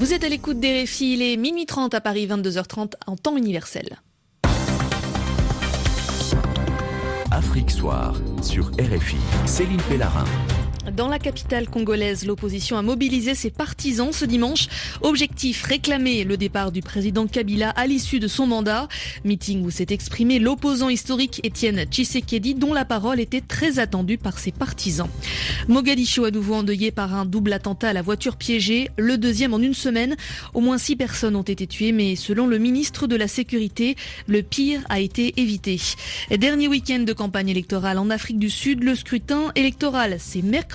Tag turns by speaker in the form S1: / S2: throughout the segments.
S1: Vous êtes à l'écoute des RFI, il est minuit 30 à Paris, 22h30 en temps universel.
S2: Afrique Soir sur RFI, Céline Pellarin.
S1: Dans la capitale congolaise, l'opposition a mobilisé ses partisans ce dimanche. Objectif, réclamer le départ du président Kabila à l'issue de son mandat. Meeting où s'est exprimé l'opposant historique Étienne Tshisekedi, dont la parole était très attendue par ses partisans. Mogadiscio à nouveau endeuillé par un double attentat à la voiture piégée, le deuxième en une semaine. Au moins 6 personnes ont été tuées, mais selon le ministre de la Sécurité, le pire a été évité. Dernier week-end de campagne électorale en Afrique du Sud, le scrutin électoral, c'est mercredi.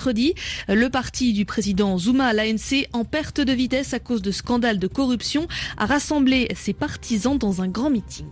S1: Le parti du président Zuma, l'ANC, en perte de vitesse à cause de scandales de corruption, a rassemblé ses partisans dans un grand meeting.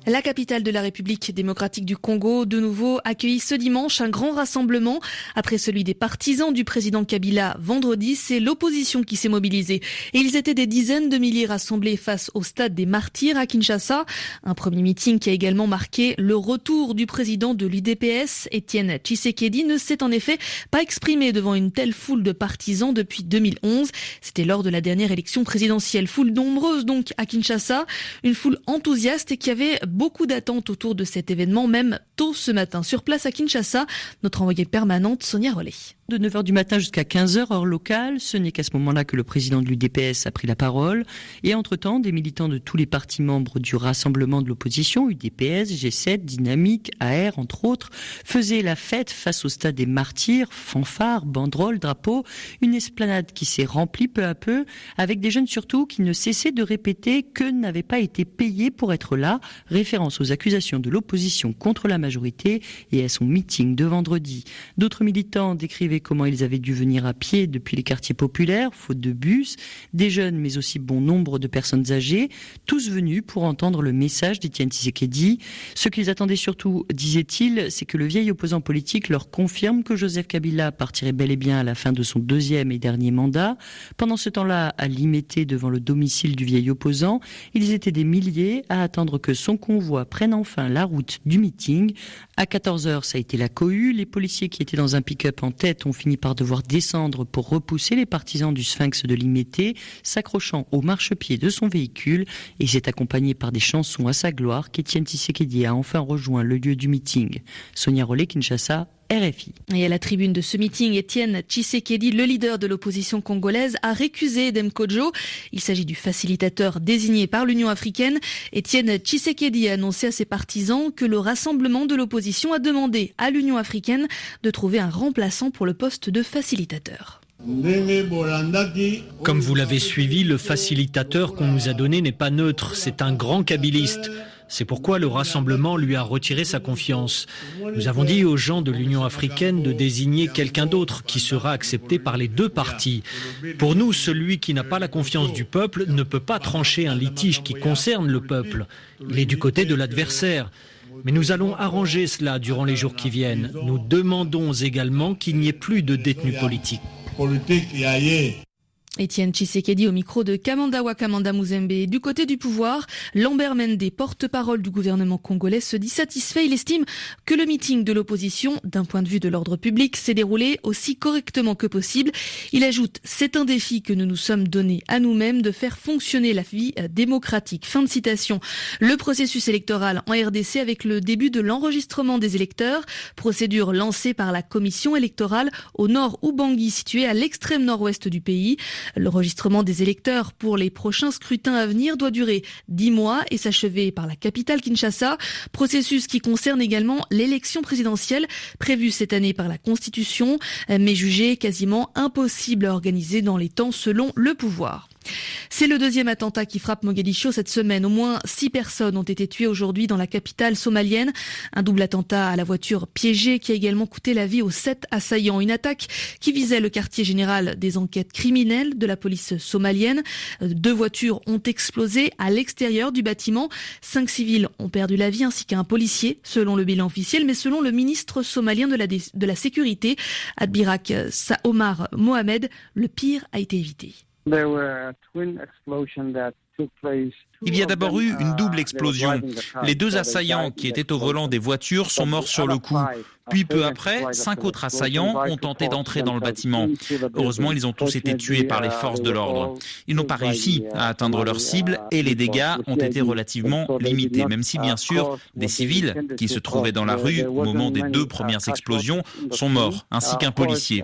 S1: La capitale de la République démocratique du Congo, de nouveau, accueillit ce dimanche un grand rassemblement. Après celui des partisans du président Kabila vendredi, c'est l'opposition qui s'est mobilisée. Et ils étaient des dizaines de milliers rassemblés face au stade des Martyrs à Kinshasa. Un premier meeting qui a également marqué le retour du président de l'UDPS. Étienne Tshisekedi ne s'est en effet pas exprimé devant une telle foule de partisans depuis 2011. C'était lors de la dernière élection présidentielle. Foule nombreuse donc à Kinshasa. Une foule enthousiaste et qui avait beaucoup d'attentes autour de cet événement, même tôt ce matin. Sur place à Kinshasa, notre envoyée permanente, Sonia Rollet.
S3: De 9h du matin jusqu'à 15h, heure locale, ce n'est qu'à ce moment-là que le président de l'UDPS a pris la parole. Et entre-temps, des militants de tous les partis membres du rassemblement de l'opposition, UDPS, G7, Dynamique, AR, entre autres, faisaient la fête face au stade des Martyrs, fanfares, banderoles, drapeaux, une esplanade qui s'est remplie peu à peu, avec des jeunes surtout qui ne cessaient de répéter qu'eux n'avaient pas été payés pour être là, référence aux accusations de l'opposition contre la majorité et à son meeting de vendredi. D'autres militants décrivaient comment ils avaient dû venir à pied depuis les quartiers populaires, faute de bus, des jeunes mais aussi bon nombre de personnes âgées, tous venus pour entendre le message d'Étienne Tshisekedi. Ce qu'ils attendaient surtout, disait-il, c'est que le vieil opposant politique leur confirme que Joseph Kabila partirait bel et bien à la fin de son deuxième et dernier mandat. Pendant ce temps-là, à Limete, devant le domicile du vieil opposant, ils étaient des milliers à attendre que son convoi prenne enfin la route du meeting. À 14h, ça a été la cohue. Les policiers qui étaient dans un pick-up en tête ont fini par devoir descendre pour repousser les partisans du Sphinx de Limete, s'accrochant au marchepied de son véhicule. Et c'est accompagné par des chansons à sa gloire qu'Étienne Tshisekedi a enfin rejoint le lieu du meeting. Sonia Rollet, Kinshasa, RFI.
S1: Et à la tribune de ce meeting, Étienne Tshisekedi, le leader de l'opposition congolaise, a récusé Dème Kodjo. Il s'agit du facilitateur désigné par l'Union africaine. Étienne Tshisekedi a annoncé à ses partisans que le rassemblement de l'opposition a demandé à l'Union africaine de trouver un remplaçant pour le poste de facilitateur.
S4: Comme vous l'avez suivi, le facilitateur qu'on nous a donné n'est pas neutre, c'est un grand kabiliste. C'est pourquoi le rassemblement lui a retiré sa confiance. Nous avons dit aux gens de l'Union africaine de désigner quelqu'un d'autre qui sera accepté par les deux partis. Pour nous, celui qui n'a pas la confiance du peuple ne peut pas trancher un litige qui concerne le peuple. Il est du côté de l'adversaire. Mais nous allons arranger cela durant les jours qui viennent. Nous demandons également qu'il n'y ait plus de détenus politiques.
S1: Étienne Tshisekedi au micro de Kamanda Wakamanda Muzembe. Du côté du pouvoir, Lambert Mende, porte-parole du gouvernement congolais, se dit satisfait. Il estime que le meeting de l'opposition, d'un point de vue de l'ordre public, s'est déroulé aussi correctement que possible. Il ajoute « C'est un défi que nous nous sommes donnés à nous-mêmes de faire fonctionner la vie démocratique ». Fin de citation. Le processus électoral en RDC avec le début de l'enregistrement des électeurs, procédure lancée par la commission électorale au nord Ubangui, située à l'extrême nord-ouest du pays. L'enregistrement des électeurs pour les prochains scrutins à venir doit durer 10 mois et s'achever par la capitale Kinshasa. Processus qui concerne également l'élection présidentielle prévue cette année par la Constitution, mais jugée quasiment impossible à organiser dans les temps selon le pouvoir. C'est le deuxième attentat qui frappe Mogadiscio cette semaine. Au moins 6 personnes ont été tuées aujourd'hui dans la capitale somalienne. Un double attentat à la voiture piégée qui a également coûté la vie aux 7 assaillants. Une attaque qui visait le quartier général des enquêtes criminelles de la police somalienne. 2 voitures ont explosé à l'extérieur du bâtiment. 5 civils ont perdu la vie ainsi qu'un policier, selon le bilan officiel. Mais selon le ministre somalien de la Sécurité, Adbirak Omar Mohamed, le pire a été évité.
S5: There were twin explosions that took place Il y a d'abord eu une double explosion. Les 2 assaillants qui étaient au volant des voitures sont morts sur le coup. Puis peu après, 5 autres assaillants ont tenté d'entrer dans le bâtiment. Heureusement, ils ont tous été tués par les forces de l'ordre. Ils n'ont pas réussi à atteindre leur cible et les dégâts ont été relativement limités, même si bien sûr, des civils qui se trouvaient dans la rue au moment des 2 premières explosions sont morts, ainsi qu'un policier.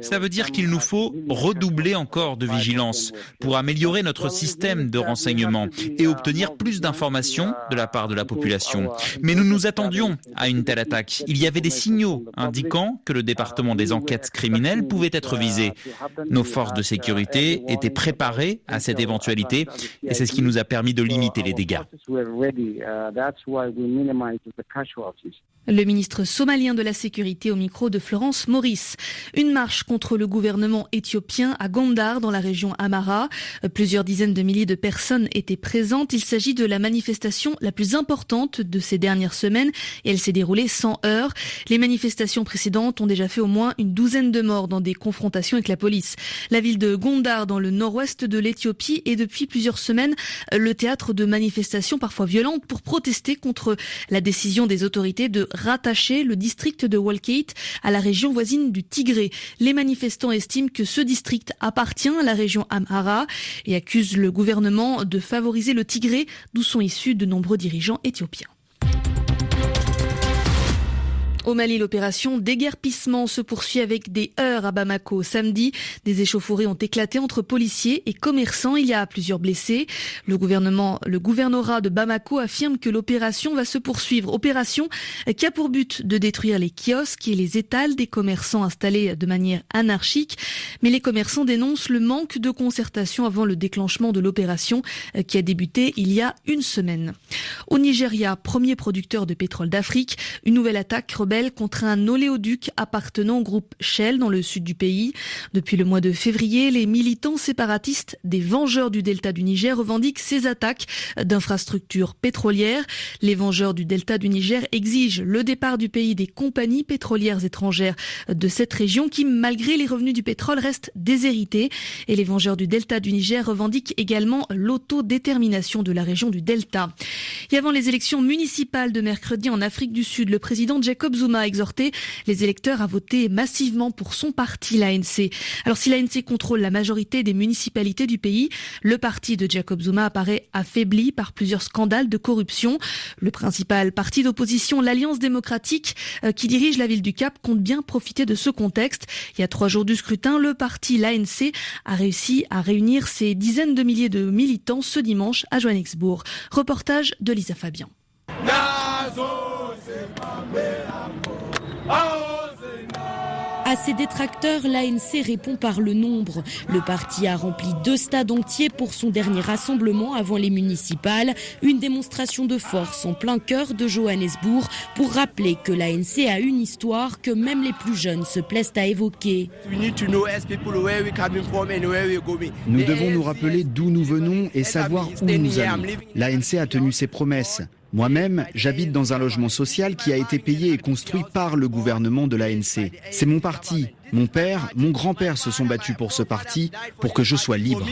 S5: Cela veut dire qu'il nous faut redoubler encore de vigilance pour améliorer notre système de renseignement et obtenir plus d'informations de la part de la population. Mais nous nous attendions à une telle attaque. Il y avait des signaux indiquant que le département des enquêtes criminelles pouvait être visé. Nos forces de sécurité étaient préparées à cette éventualité et c'est ce qui nous a permis de limiter les dégâts.
S1: Le ministre somalien de la Sécurité au micro de Florence Maurice. Une marche contre le gouvernement éthiopien à Gondar dans la région Amhara. Plusieurs dizaines de milliers de personnes étaient présentes. Il s'agit de la manifestation la plus importante de ces dernières semaines et elle s'est déroulée sans heurts. Les manifestations précédentes ont déjà fait au moins une douzaine de morts dans des confrontations avec la police. La ville de Gondar dans le nord-ouest de l'Éthiopie est depuis plusieurs semaines le théâtre de manifestations parfois violentes pour protester contre la décision des autorités de rattacher le district de Walkate à la région voisine du Tigré. Les manifestants estiment que ce district appartient à la région Amhara et accusent le gouvernement de favoriser le Tigré, d'où sont issus de nombreux dirigeants éthiopiens. Au Mali, l'opération déguerpissement se poursuit avec des heurts à Bamako. Samedi, des échauffourées ont éclaté entre policiers et commerçants. Il y a plusieurs blessés. Le gouvernorat de Bamako affirme que l'opération va se poursuivre. Opération qui a pour but de détruire les kiosques et les étals des commerçants installés de manière anarchique. Mais les commerçants dénoncent le manque de concertation avant le déclenchement de l'opération qui a débuté il y a une semaine. Au Nigeria, premier producteur de pétrole d'Afrique, une nouvelle attaque rebelle contre un oléoduc appartenant au groupe Shell dans le sud du pays. Depuis le mois de février, les militants séparatistes des Vengeurs du Delta du Niger revendiquent ces attaques d'infrastructures pétrolières. Les Vengeurs du Delta du Niger exigent le départ du pays des compagnies pétrolières étrangères de cette région qui, malgré les revenus du pétrole, restent déshéritées. Et les Vengeurs du Delta du Niger revendiquent également l'autodétermination de la région du Delta. Et avant les élections municipales de mercredi en Afrique du Sud, le président Jacob Zuma a exhorté les électeurs à voter massivement pour son parti, l'ANC. Alors si l'ANC contrôle la majorité des municipalités du pays, le parti de Jacob Zuma apparaît affaibli par plusieurs scandales de corruption. Le principal parti d'opposition, l'Alliance démocratique, qui dirige la ville du Cap, compte bien profiter de ce contexte. Il y a 3 jours du scrutin, le parti, l'ANC, a réussi à réunir ses dizaines de milliers de militants ce dimanche à Johannesburg. Reportage de Lisa Fabian.
S6: À ses détracteurs, l'ANC répond par le nombre. Le parti a rempli 2 stades entiers pour son dernier rassemblement avant les municipales. Une démonstration de force en plein cœur de Johannesburg pour rappeler que l'ANC a une histoire que même les plus jeunes se plaisent à évoquer.
S7: Nous devons nous rappeler d'où nous venons et savoir où nous allons. L'ANC a tenu ses promesses. Moi-même, j'habite dans un logement social qui a été payé et construit par le gouvernement de l'ANC. C'est mon parti. Mon père, mon grand-père se sont battus pour ce parti, pour que je sois libre.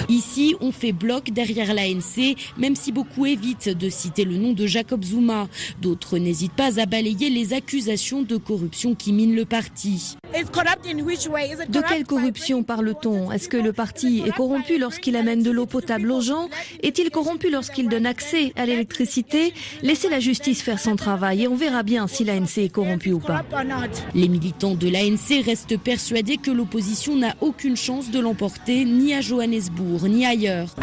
S6: Ici, on fait bloc derrière l'ANC, même si beaucoup évitent de citer le nom de Jacob Zuma. D'autres n'hésitent pas à balayer les accusations de corruption qui minent le parti.
S8: De quelle corruption parle-t-on? Est-ce que le parti est corrompu lorsqu'il amène de l'eau potable aux gens? Est-il corrompu lorsqu'il donne accès à l'électricité? Laissez la justice faire son travail et on verra bien si l'ANC est corrompu ou pas.
S6: Les militants de l'ANC restent persuadés que l'opposition n'a aucune chance de l'emporter, ni à Johannesburg, ni ailleurs.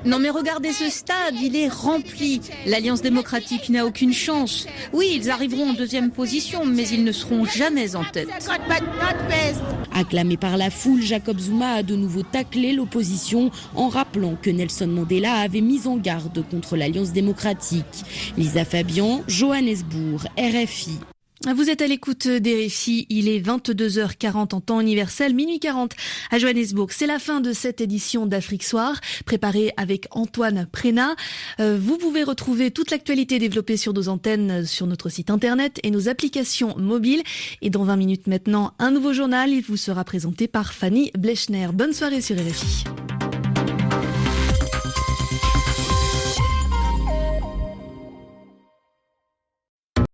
S8: Non mais regardez ce stade, il est rempli. L'Alliance démocratique n'a aucune chance. Oui, ils arriveront en 2e position, mais ils ne seront jamais en tête.
S6: Acclamé par la foule, Jacob Zuma a de nouveau taclé l'opposition en rappelant que Nelson Mandela avait mis en garde contre l'Alliance démocratique. Lisa Fabian, Johannesburg, RFI.
S1: Vous êtes à l'écoute d'RFI, il est 22h40 en temps universel, minuit 40 à Johannesburg. C'est la fin de cette édition d'Afrique Soir, préparée avec Antoine Prénat. Vous pouvez retrouver toute l'actualité développée sur nos antennes, sur notre site internet et nos applications mobiles. Et dans 20 minutes maintenant, un nouveau journal, il vous sera présenté par Fanny Blechner. Bonne soirée sur RFI.